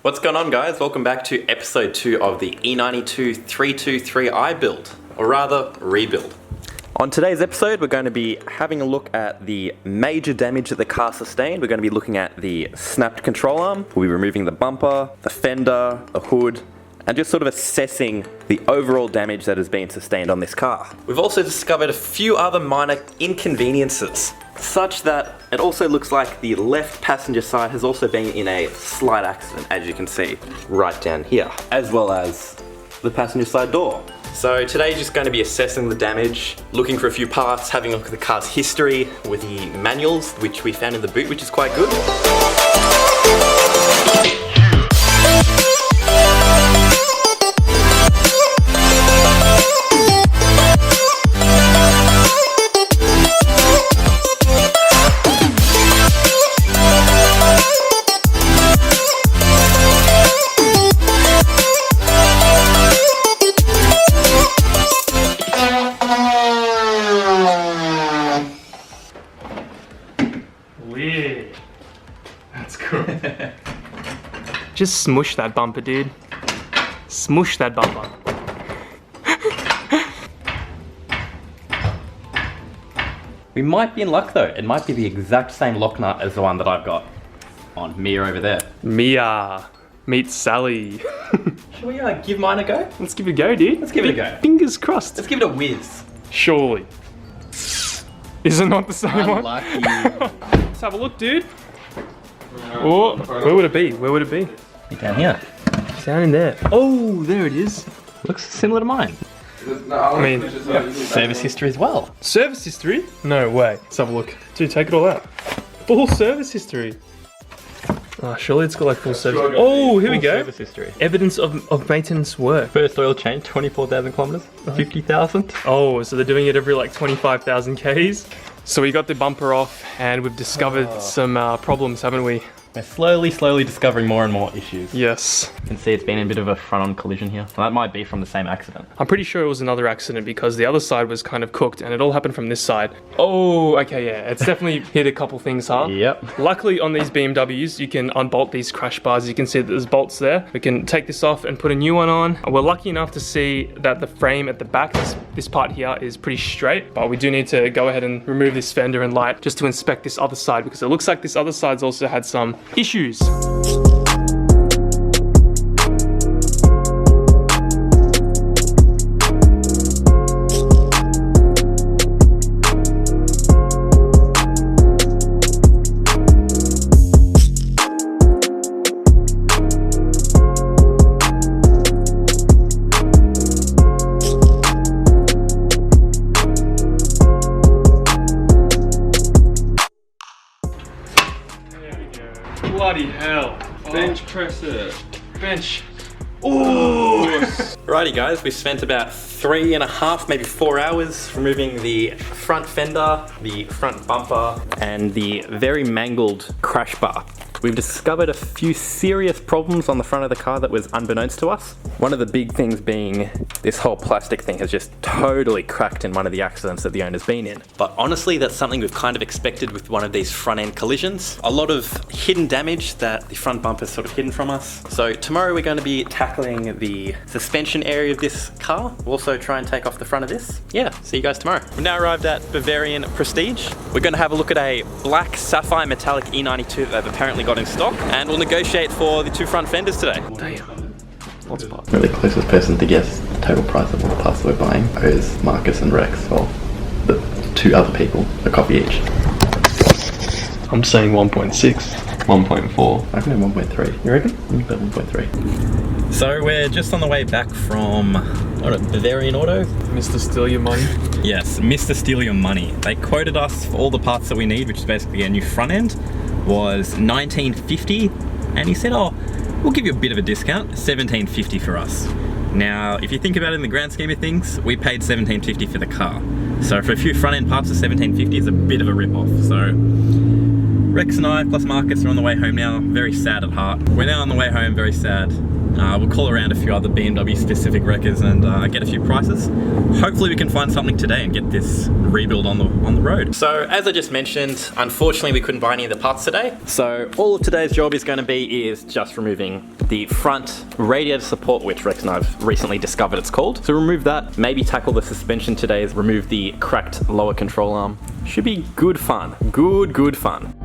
What's going on, guys? Welcome back to episode 2 of the E92 323i build, or rather, rebuild. On today's episode, we're going to be having a look at the major damage that the car sustained. We're going to be looking at the snapped control arm. We'll be removing the bumper, the fender, the hood, and just sort of assessing the overall damage that has been sustained on this car. We've also discovered a few other minor inconveniences, such that it also looks like the left passenger side has also been in a slight accident, as you can see right down here, as well as the passenger side door. So today's just going to be assessing the damage, looking for a few parts, having a look at the car's history with the manuals, which we found in the boot, which is quite good. Weird. That's cool. Just smush that bumper, dude. Smush that bumper. We might be in luck though. It might be the exact same lock nut as the one that I've got on Mia over there. Mia meets Sally. Should we give mine a go? Let's give it a go, dude. Let's give it a go. Fingers crossed. Let's give it a whiz. Surely. Is it not the same Unlucky. one? Let's have a look, dude. Oh, where would it be? Where would it be? Down here. Down in there. Oh, there it is. Looks similar to mine. I mean, Service history as well. service history? No way. Let's have a look. Dude, take it all out. Full service history. Oh, surely it's got like full service. Oh, here we go. Service history. Evidence of maintenance work. First oil change, 24,000 kilometers, 50,000. Oh, so they're doing it every like 25,000 Ks. So we got the bumper off and we've discovered some problems, haven't we? We're slowly discovering more and more issues. Yes. You can see it's been in a bit of a front-on collision here. Well, that might be from the same accident. I'm pretty sure it was another accident because the other side was kind of cooked and it all happened from this side. Oh, okay, yeah. It's definitely hit a couple things hard. Yep. Luckily on these BMWs, you can unbolt these crash bars. You can see that there's bolts there. We can take this off and put a new one on. We're lucky enough to see that the frame at the back, this part here is pretty straight, but we do need to go ahead and remove this fender and light just to inspect this other side because it looks like this other side's also had some issues. Bloody hell. Bench presser. Bench. Ooh! Righty guys, we spent about 3.5, maybe 4 hours removing the front fender, the front bumper, and the very mangled crash bar. We've discovered a few serious problems on the front of the car that was unbeknownst to us. One of the big things being this whole plastic thing has just totally cracked in one of the accidents that the owner's been in. But honestly, that's something we've kind of expected with one of these front end collisions. A lot of hidden damage that the front bumper's sort of hidden from us. So tomorrow we're going to be tackling the suspension area of this car. We'll also try and take off the front of this. Yeah, see you guys tomorrow. We've now arrived at Bavarian Prestige. We're going to have a look at a black sapphire metallic E92 that they've apparently got in stock, and we'll negotiate for the two front fenders today. Damn. Lots of parts. We're the closest person to guess the total price of all the parts that we're buying owes Marcus and Rex, or the two other people, a copy each. I'm saying 1.6. 1.4. I reckon 1.3. You reckon? I bet 1.3. So we're just on the way back from Bavarian Auto. Mr. Steal Your Money. Yes, Mr. Steal Your Money. They quoted us for all the parts that we need, which is basically a new front end, was $19.50, and he said, oh, we'll give you a bit of a discount, $17.50 for us. Now, if you think about it in the grand scheme of things, we paid $17.50 for the car. So for a few front end parts of $17.50 is a bit of a rip-off. So Rex and I, plus Marcus, are on the way home now, very sad at heart. We're now on the way home, very sad. We'll call around a few other BMW specific wreckers and get a few prices. Hopefully we can find something today and get this rebuild on the road. So as I just mentioned, unfortunately we couldn't buy any of the parts today. So all of today's job is going to be just removing the front radiator support, which Rex and I've recently discovered it's called. So remove that, maybe tackle the suspension today, remove the cracked lower control arm. Should be good fun. Good fun.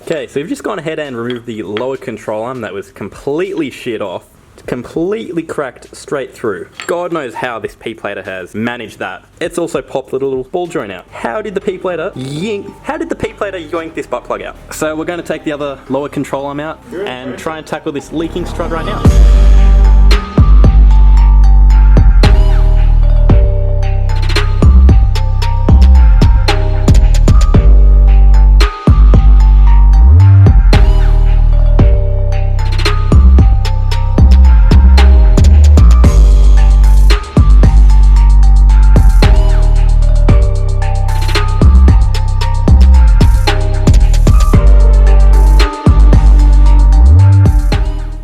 Okay, so we've just gone ahead and removed the lower control arm that was completely sheared off, completely cracked straight through. God knows how this P-plater has managed that. It's also popped the little ball joint out. How did the P-plater yoink this butt plug out? So we're going to take the other lower control arm out and try and tackle this leaking strut right now.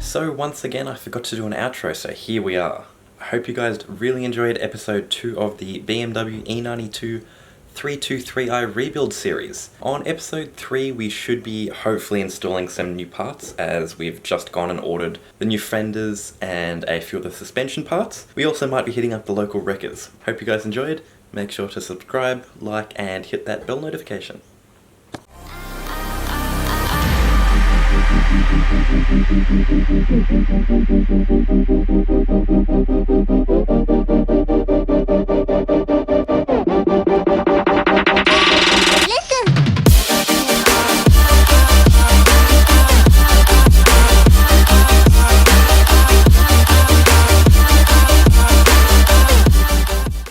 So once again, I forgot to do an outro, so here we are. I hope you guys really enjoyed episode 2 of the BMW E92 323i rebuild series. On episode 3, we should be hopefully installing some new parts, as we've just gone and ordered the new fenders and a few of the suspension parts. We also might be hitting up the local wreckers. Hope you guys enjoyed. Make sure to subscribe, like, and hit that bell notification.